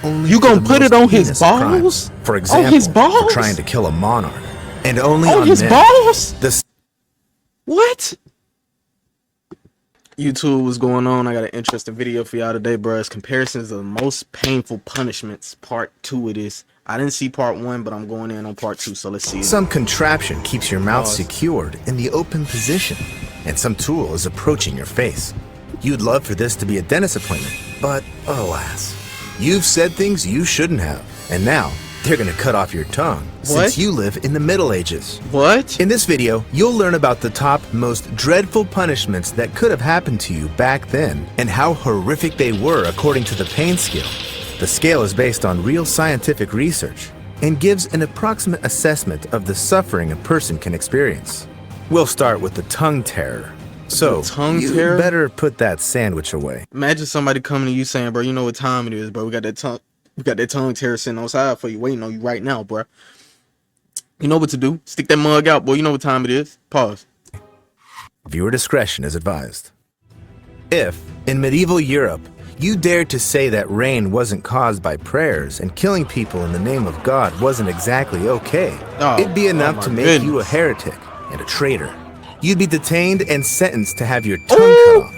only You for gonna the put it most on his heinous balls? crimes. For example, On his balls? for trying to kill a monarch, and only On on his men. balls? The What? YouTube, what's going on? I got an interesting video for y'all today, bro. It's comparisons of the most painful punishments. Part 2 it is. I didn't see part 1, but I'm going in on part 2, so let's see it. Some contraption keeps your mouth Pause. secured in the open position, and some tool is approaching your face. You'd love for this to be a dentist appointment, but alas, you've said things you shouldn't have, and now they're gonna cut off your tongue since you live in the Middle Ages. What? In this video, you'll learn about the top most dreadful punishments that could have happened to you back then and how horrific they were according to the pain scale. The scale is based on real scientific research and gives an approximate assessment of the suffering a person can experience. We'll start with the tongue terror. So, you better put that sandwich away. Imagine somebody coming to you saying, bro, you know what time it is, bro. We got that tongue terror sitting outside for you, waiting on you right now, bro. You know what to do. Stick that mug out, boy. You know what time it is. Pause. Viewer discretion is advised. If, in medieval Europe, you dared to say that rain wasn't caused by prayers and killing people in the name of God wasn't exactly okay, it'd be enough to make you a heretic and a traitor. You'd be detained and sentenced to have your tongue cut off.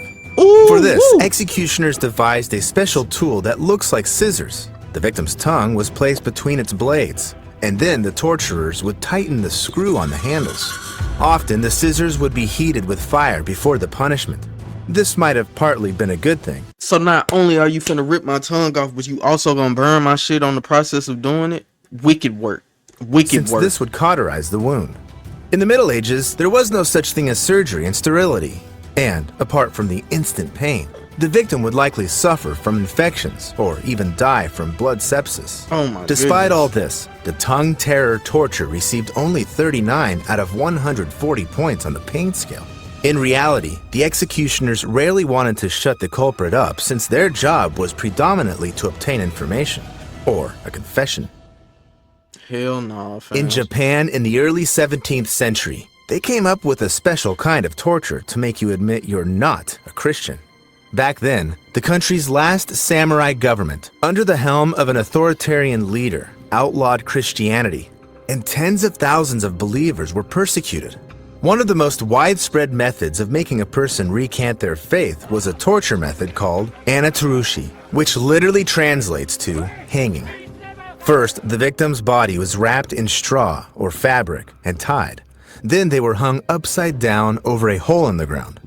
For this, executioners devised a special tool that looks like scissors. The victim's tongue was placed between its blades, and then the torturers would tighten the screw on the handles. Often, the scissors would be heated with fire before the punishment. This might have partly been a good thing. So not only are you finna rip my tongue off, but you also gonna burn my shit on the process of doing it? Wicked work. Wicked work. This would cauterize the wound. In the Middle Ages, there was no such thing as surgery and sterility. And, apart from the instant pain, the victim would likely suffer from infections or even die from blood sepsis. Oh my Despite all this, the tongue terror torture received only 39 out of 140 points on the pain scale. In reality, the executioners rarely wanted to shut the culprit up since their job was predominantly to obtain information, or a confession. Hell no, fam. In Japan in the early 17th century, they came up with a special kind of torture to make you admit you're not a Christian. Back then, the country's last samurai government, under the helm of an authoritarian leader, outlawed Christianity, and tens of thousands of believers were persecuted. One of the most widespread methods of making a person recant their faith was a torture method called anatorushi, which literally translates to hanging. First, the victim's body was wrapped in straw or fabric and tied. Then they were hung upside down over a hole in the ground.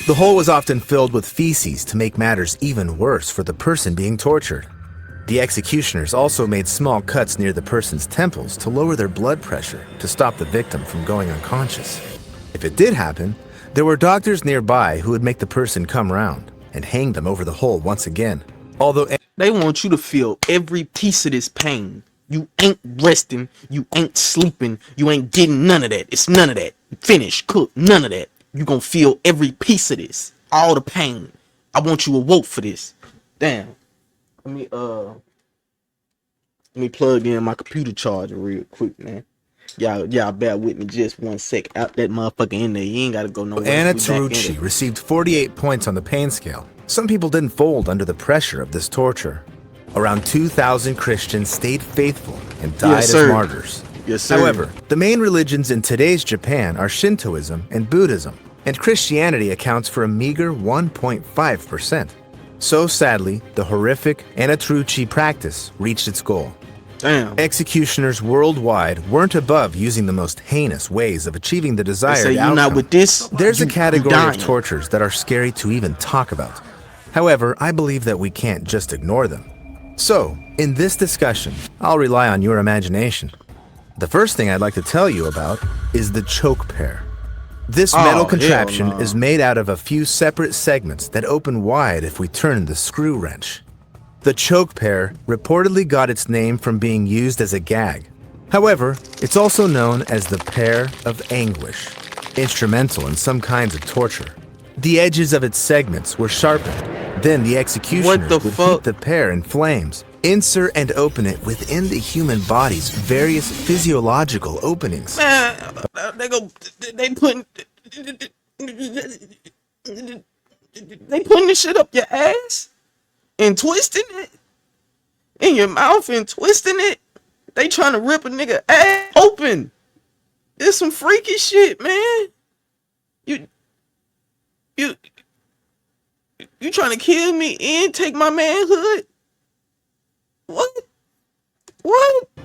The hole was often filled with feces to make matters even worse for the person being tortured. The executioners also made small cuts near the person's temples to lower their blood pressure to stop the victim from going unconscious. If it did happen, there were doctors nearby who would make the person come round and hang them over the hole once again. Although they want you to feel every piece of this pain. You ain't resting, you ain't sleeping, you ain't getting none of that. It's none of that. Finish, cook, none of that. You gonna feel every piece of this. All the pain. I want you awoke for this. Damn. Let me plug in my computer charger real quick, man. Y'all bear with me just 1 sec. Out that motherfucker in there. You ain't gotta go nowhere. Anatoruchi received 48 points on the pain scale. Some people didn't fold under the pressure of this torture. Around 2,000 Christians stayed faithful and died as martyrs. Yes, sir. However, the main religions in today's Japan are Shintoism and Buddhism, and Christianity accounts for a meager 1.5%. So sadly, the horrific anatoruchi practice reached its goal. Damn. Executioners worldwide weren't above using the most heinous ways of achieving the desired outcome. Not with this, there's a category of tortures that are scary to even talk about. However, I believe that we can't just ignore them. So, in this discussion, I'll rely on your imagination. The first thing I'd like to tell you about is the choke pear. This metal contraption is made out of a few separate segments that open wide if we turn the screw wrench. The choke pear reportedly got its name from being used as a gag. However, it's also known as the pear of anguish, instrumental in some kinds of torture. The edges of its segments were sharpened. Then the executioners would heat the pear in flames, insert and open it within the human body's various physiological openings. Man, they putting this shit up your ass and twisting it in your mouth and twisting it. They trying to rip a nigga ass open. It's some freaky shit, man. You trying to kill me and take my manhood? What?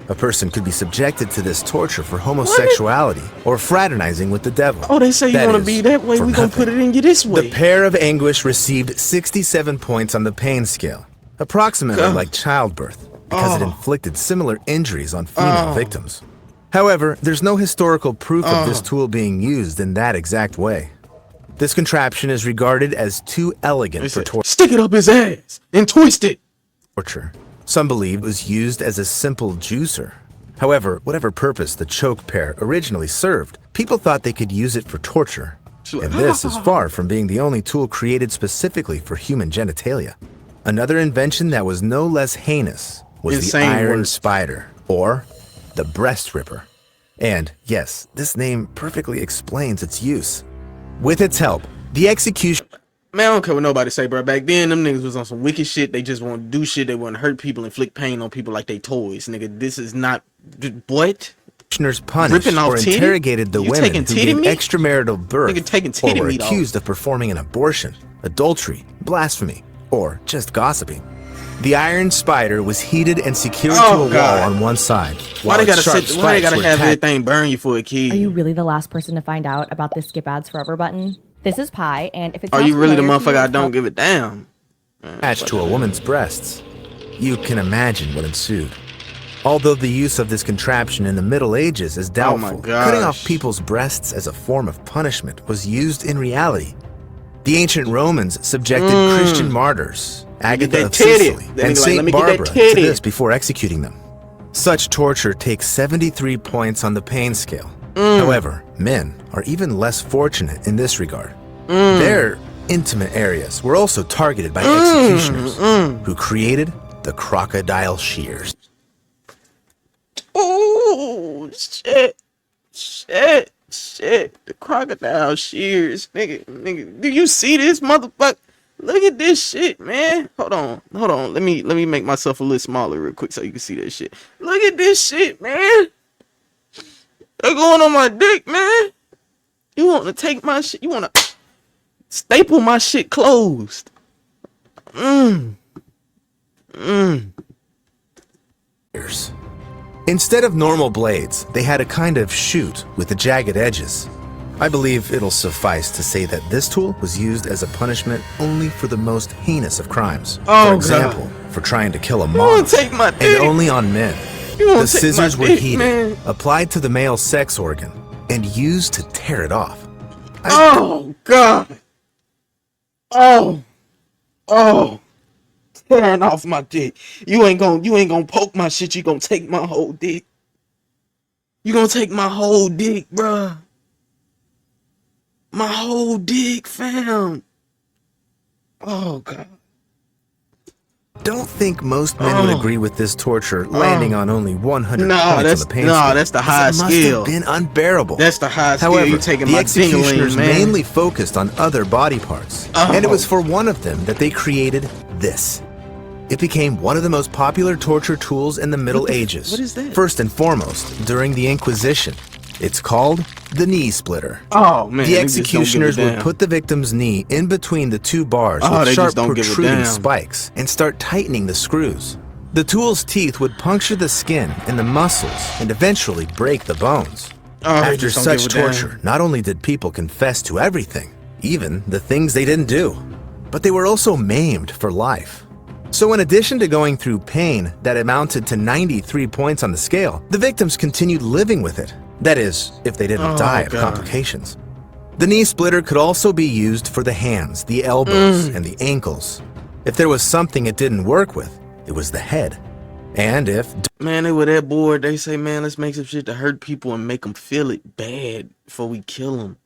A person could be subjected to this torture for homosexuality or fraternizing with the devil. Oh, they say you want to be that way. We gonna put it in you this way. The pair of anguish received 67 points on the pain scale, approximately like childbirth, because it inflicted similar injuries on female victims. However, there's no historical proof of this tool being used in that exact way. This contraption is regarded as too elegant for torture. Stick it up his ass and twist it. Some believe it was used as a simple juicer. However, whatever purpose the choke pair originally served, people thought they could use it for torture. And this is far from being the only tool created specifically for human genitalia. Another invention that was no less heinous was the iron spider, or the breast ripper. And yes, this name perfectly explains its use. With its help, the execution... Man, I don't care what nobody say, bro. Back then, them niggas was on some wicked shit. They just want to do shit. They want to hurt people, inflict pain on people like they toys. Nigga, this is not... What? Commissioners punished or interrogated the women who gave extramarital birth or were accused of performing an abortion, adultery, blasphemy, or just gossiping. The iron spider was heated and secured to a wall on one side. Why they gotta have everything burn you for a key? Are you really the last person to find out about this skip ads forever button? This is Pi, and if it's are you really the motherfucker I don't give a damn? Attached to a woman's breasts. You can imagine what ensued. Although the use of this contraption in the Middle Ages is doubtful, cutting off people's breasts as a form of punishment was used in reality. The ancient Romans subjected Christian martyrs, Agatha of Sicily, and Saint Barbara to this before executing them. Such torture takes 73 points on the pain scale. However, men are even less fortunate in this regard. Their intimate areas were also targeted by executioners who created the crocodile shears. Oh, shit. The crocodile shears. Nigga, do you see this motherfucker? Look at this shit, man. Hold on. Let me make myself a little smaller real quick so you can see that shit. Look at this shit, man. They're going on my dick, man. You want to take my shit? You want to staple my shit closed? Instead of normal blades, they had a kind of shoot with the jagged edges. I believe it'll suffice to say that this tool was used as a punishment only for the most heinous of crimes. For example, for trying to kill a moth, and only on men. The scissors were heated, applied to the male sex organ, and used to tear it off. Oh, God. Oh. Tearing off my dick. You ain't gonna poke my shit. You gonna take my whole dick. You gonna take my whole dick, bruh. My whole dick, fam. Oh, God. Don't think most men would agree with this torture, landing on only 100 points on the pain scale. That's the high scale. It must have been unbearable. That's the high scale. However, you taking the my executioners man. mainly focused on other body parts, and it was for one of them that they created this. It became one of the most popular torture tools in the Middle Ages. What is that? First and foremost, during the Inquisition. It's called the knee splitter. Oh, man. The executioners would put the victim's knee in between the two bars with sharp protruding spikes and start tightening the screws. The tool's teeth would puncture the skin and the muscles and eventually break the bones. After such torture, not only did people confess to everything, even the things they didn't do, but they were also maimed for life. So in addition to going through pain that amounted to 93 points on the scale, the victims continued living with it. That is, if they didn't die of complications. The knee splitter could also be used for the hands, the elbows, and the ankles. If there was something it didn't work with, it was the head. And if... Man, they were that bored. They say, man, let's make some shit to hurt people and make them feel it bad before we kill them.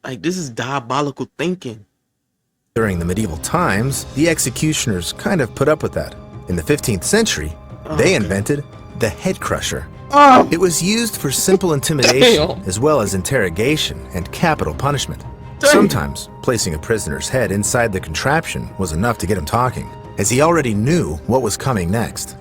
Like, this is diabolical thinking. During the medieval times, the executioners kind of put up with that. In the 15th century, they invented the head crusher. It was used for simple intimidation, as well as interrogation and capital punishment. Sometimes, placing a prisoner's head inside the contraption was enough to get him talking. as he already knew what was coming next.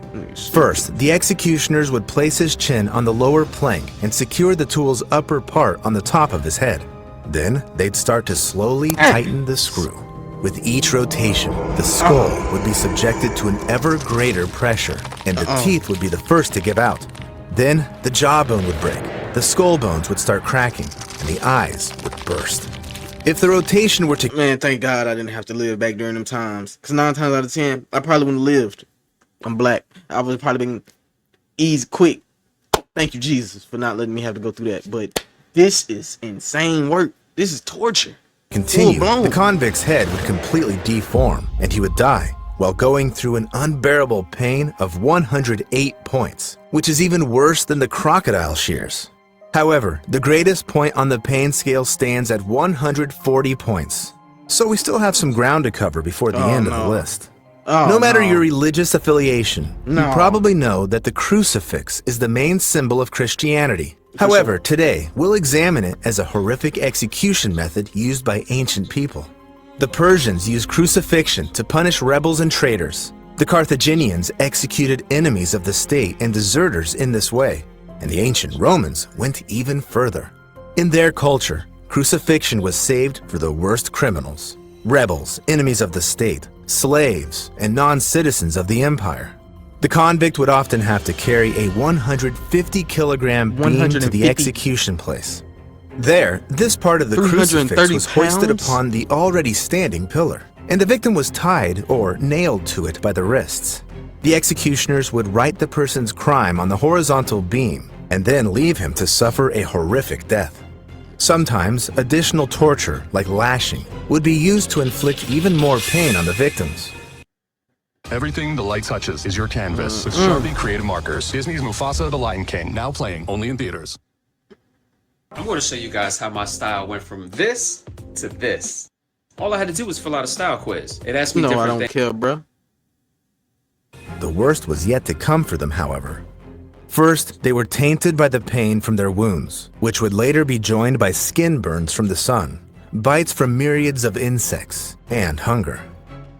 First, the executioners would place his chin on the lower plank and secure the tool's upper part on the top of his head. Then, they'd start to slowly tighten the screw. With each rotation, the skull would be subjected to an ever greater pressure, and the teeth would be the first to give out. Then, the jawbone would break, the skull bones would start cracking, and the eyes would burst. If the rotation were to... Man, thank God I didn't have to live back during them times. Because 9 times out of 10, I probably wouldn't have lived. I'm black. I would have probably been easy, quick. Thank you, Jesus, for not letting me have to go through that. But this is insane work. This is torture. Continue, the convict's head would completely deform, and he would die, while going through an unbearable pain of 108 points, which is even worse than the crocodile shears. However, the greatest point on the pain scale stands at 140 points, so we still have some ground to cover before the end of the list. No matter your religious affiliation, you probably know that the crucifix is the main symbol of Christianity. However, today, we'll examine it as a horrific execution method used by ancient people. The Persians used crucifixion to punish rebels and traitors. The Carthaginians executed enemies of the state and deserters in this way, and the ancient Romans went even further. In their culture, crucifixion was saved for the worst criminals: rebels, enemies of the state, slaves, and non-citizens of the empire. The convict would often have to carry a 150-kilogram beam to the execution place. There, this part of the crucifix was hoisted upon the already standing pillar, and the victim was tied or nailed to it by the wrists. The executioners would write the person's crime on the horizontal beam and then leave him to suffer a horrific death. Sometimes, additional torture, like lashing, would be used to inflict even more pain on the victims. Everything the light touches is your canvas with Sharpie Creative Markers. Disney's Mufasa the Lion King, now playing only in theaters. I'm going to show you guys how my style went from this to this. All I had to do was fill out a style quiz. It asked me No, I different don't things. care, bro. The worst was yet to come for them, however. First, they were tainted by the pain from their wounds, which would later be joined by skin burns from the sun, bites from myriads of insects, and hunger.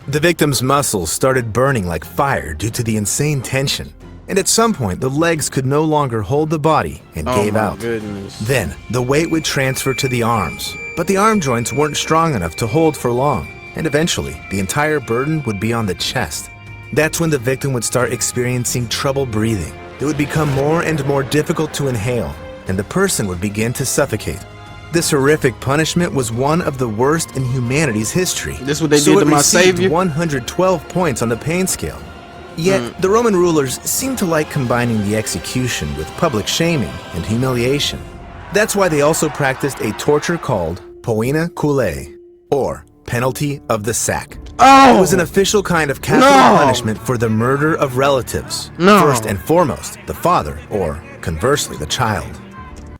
The victim's muscles started burning like fire due to the insane tension, and at some point the legs could no longer hold the body and gave out. Goodness. Then, the weight would transfer to the arms, but the arm joints weren't strong enough to hold for long, and eventually, the entire burden would be on the chest. That's when the victim would start experiencing trouble breathing. It would become more and more difficult to inhale, and the person would begin to suffocate. This horrific punishment was one of the worst in humanity's history. This is what they did to my savior? 112 points on the pain scale. Yet, the Roman rulers seemed to like combining the execution with public shaming and humiliation. That's why they also practiced a torture called poena culae, or penalty of the sack. It was an official kind of capital punishment for the murder of relatives. First and foremost, the father, or conversely, the child.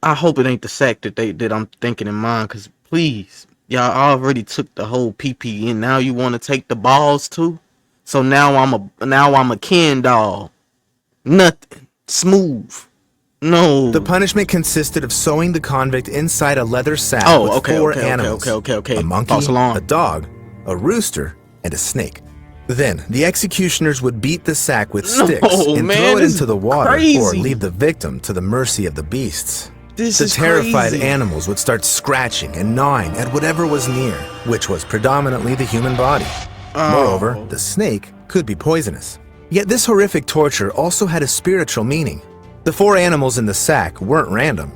I hope it ain't the sack that I'm thinking in mind, because please, y'all already took the whole PP and now you want to take the balls too? So now I'm a Ken doll. Nothing. Smooth. No. The punishment consisted of sewing the convict inside a leather sack with four animals. Okay. A monkey, a dog, a rooster, and a snake. Then, the executioners would beat the sack with sticks and throw it into the water or leave the victim to the mercy of the beasts. The terrified animals would start scratching and gnawing at whatever was near, which was predominantly the human body. Moreover, the snake could be poisonous. Yet this horrific torture also had a spiritual meaning. The four animals in the sack weren't random.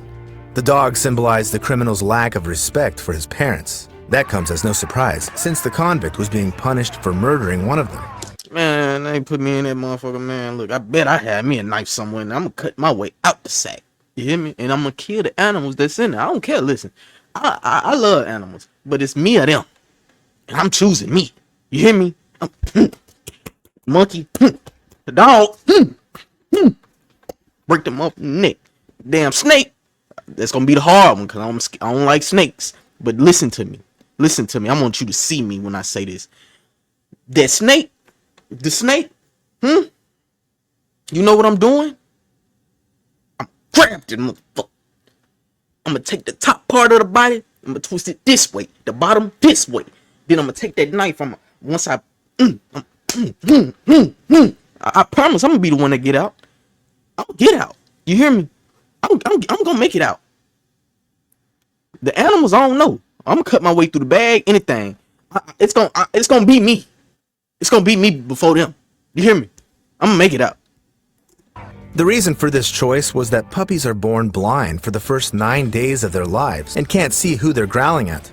The dog symbolized the criminal's lack of respect for his parents. That comes as no surprise, since the convict was being punished for murdering one of them. Man, they put me in that motherfucker, man. Look, I bet I had me a knife somewhere, and I'm gonna cut my way out the sack. You hear me? And I'm gonna kill the animals that's in there. I don't care. Listen, I love animals, but it's me or them, and I'm choosing me. You hear me? Monkey, the dog, break them up in the neck. Damn snake. That's gonna be the hard one because I don't like snakes. But listen to me. Listen to me. I want you to see me when I say this. That snake, the snake, you know what I'm doing? I'm grabbing that motherfucker. I'm gonna take the top part of the body. I'm gonna twist it this way, the bottom this way. Then I'm gonna take that knife. Once I I promise I'm gonna be the one that get out. I'm gonna get out. You hear me? I'm gonna make it out. The animals, I don't know. I'm gonna cut my way through the bag. Anything. It's gonna be me. It's gonna be me before them. You hear me? I'm gonna make it out. The reason for this choice was that puppies are born blind for the first 9 days of their lives and can't see who they're growling at.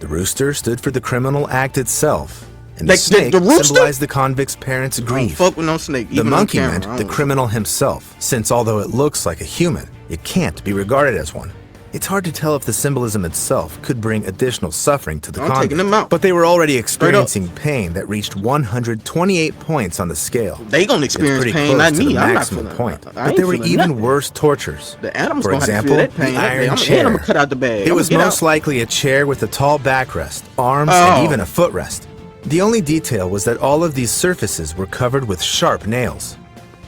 The rooster stood for the criminal act itself, and the Like, snake the rooster? symbolized the convict's parents' Don't grief. fuck with no snake. The even on monkey camera. meant I the don't- criminal himself, since although it looks like a human, it can't be regarded as one. It's hard to tell if the symbolism itself could bring additional suffering to the I'm convict, taking them out. but they were already up. experiencing pain that reached 128 points on the scale. They gonna It's experience pretty pain, close not to me. the I'm not maximum feeling. point. I But ain't there were feeling even nothing. worse tortures. The animals For gonna example, have to feel that pain. the iron I'm chair. gonna cut out the bag. It I'ma was get most out. likely a chair with a tall backrest, arms, Oh. and even a footrest. The only detail was that all of these surfaces were covered with sharp nails.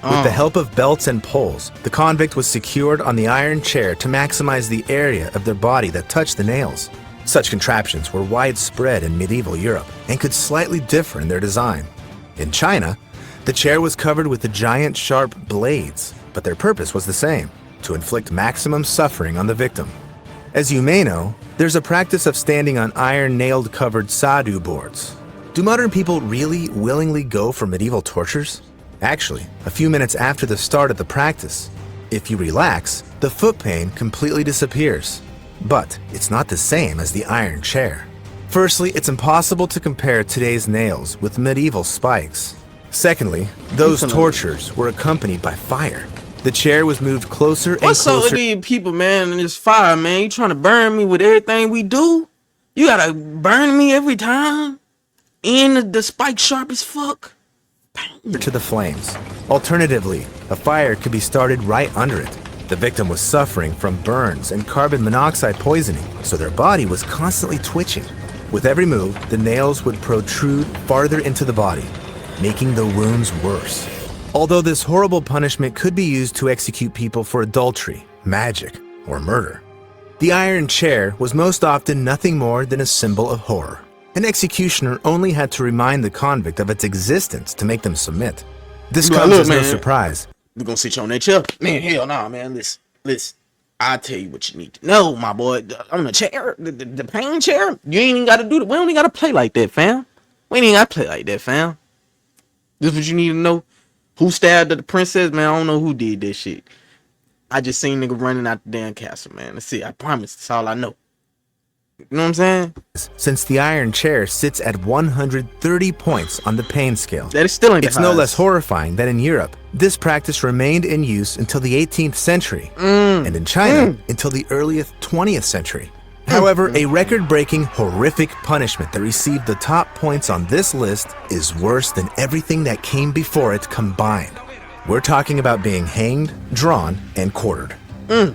With the help of belts and poles, the convict was secured on the iron chair to maximize the area of their body that touched the nails. Such contraptions were widespread in medieval Europe and could slightly differ in their design. In China, the chair was covered with the giant sharp blades, but their purpose was the same, to inflict maximum suffering on the victim. As you may know, there's a practice of standing on iron nailed covered sadhu boards. Do modern people really willingly go for medieval tortures? Actually, a few minutes after the start of the practice, if you relax, the foot pain completely disappears. But it's not the same as the iron chair. Firstly, it's impossible to compare today's nails with medieval spikes. Secondly, those tortures were accompanied by fire. The chair was moved closer and What's up with closer. these people, man, in this fire, man? You trying to burn me with everything we do? You gotta burn me every time? And the spike sharp as fuck? To the flames. Alternatively, a fire could be started right under it. The victim was suffering from burns and carbon monoxide poisoning, so their body was constantly twitching. With every move, the nails would protrude farther into the body, making the wounds worse. Although this horrible punishment could be used to execute people for adultery, magic, or murder, the iron chair was most often nothing more than a symbol of horror. An executioner only had to remind the convict of its existence to make them submit. This Look, comes look, as no man. surprise. We gonna sit you on that chair? Man, hell nah, man. Listen. I'll tell you what you need to know, my boy. On the chair, the pain chair, you ain't even gotta do that. We don't even gotta play like that, fam. We ain't even gotta play like that, fam. This what you need to know. Who stabbed the princess, man? I don't know who did that shit. I just seen nigga running out the damn castle, man. That's it. I promise. That's all I know. You know what I'm saying? Since the iron chair sits at 130 points on the pain scale. That is still ain't It's no less horrifying that in Europe, this practice remained in use until the 18th century, and in China until the earliest 20th century. However, a record-breaking, horrific punishment that received the top points on this list is worse than everything that came before it combined. We're talking about being hanged, drawn, and quartered.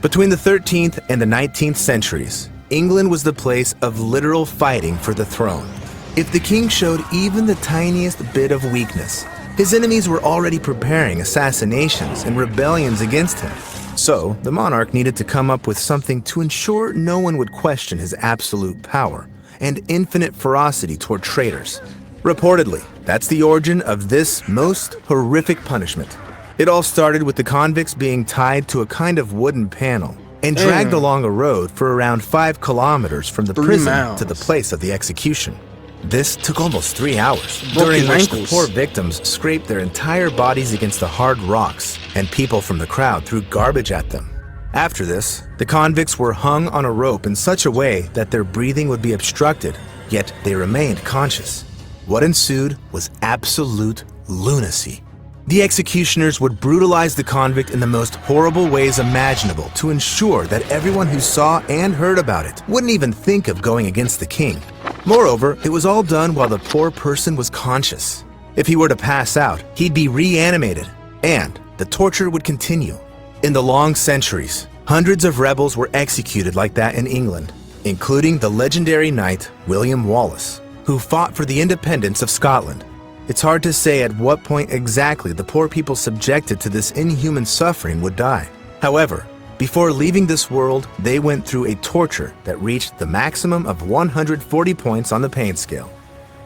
Between the 13th and the 19th centuries, England was the place of literal fighting for the throne. If the king showed even the tiniest bit of weakness, his enemies were already preparing assassinations and rebellions against him. So, the monarch needed to come up with something to ensure no one would question his absolute power and infinite ferocity toward traitors. Reportedly, that's the origin of this most horrific punishment. It all started with the convicts being tied to a kind of wooden panel and dragged along a road for around 5 kilometers from the 3 prison miles. to the place of the execution. This took almost 3 hours, Broke during his which the ankles. poor victims scraped their entire bodies against the hard rocks, and people from the crowd threw garbage at them. After this, the convicts were hung on a rope in such a way that their breathing would be obstructed, yet they remained conscious. What ensued was absolute lunacy. The executioners would brutalize the convict in the most horrible ways imaginable to ensure that everyone who saw and heard about it wouldn't even think of going against the king. Moreover, it was all done while the poor person was conscious. If he were to pass out, he'd be reanimated, and the torture would continue. In the long centuries, hundreds of rebels were executed like that in England, including the legendary knight William Wallace, who fought for the independence of Scotland. It's hard to say at what point exactly the poor people subjected to this inhuman suffering would die. However, before leaving this world, they went through a torture that reached the maximum of 140 points on the pain scale.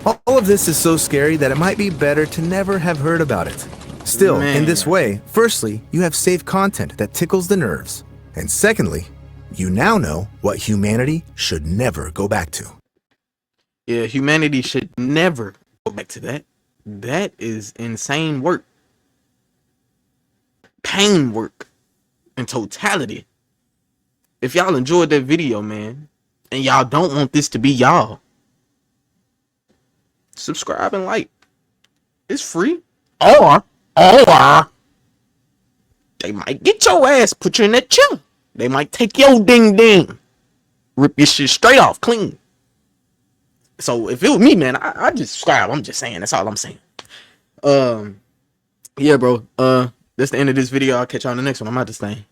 All of this is so scary that it might be better to never have heard about it. Still, in this Man. way, firstly, you have safe content that tickles the nerves. And secondly, you now know what humanity should never go back to. Yeah, humanity should never go back to that. That is insane work. Pain work in totality. If y'all enjoyed that video, man, and y'all don't want this to be y'all, subscribe and like. It's free. Or they might get your ass, put you in that chair. They might take your ding ding, rip your shit straight off, clean. So if it was me, man, I just subscribe. I'm just saying. That's all I'm saying. Yeah, bro. That's the end of this video. I'll catch y'all on the next one. I'm out this thing.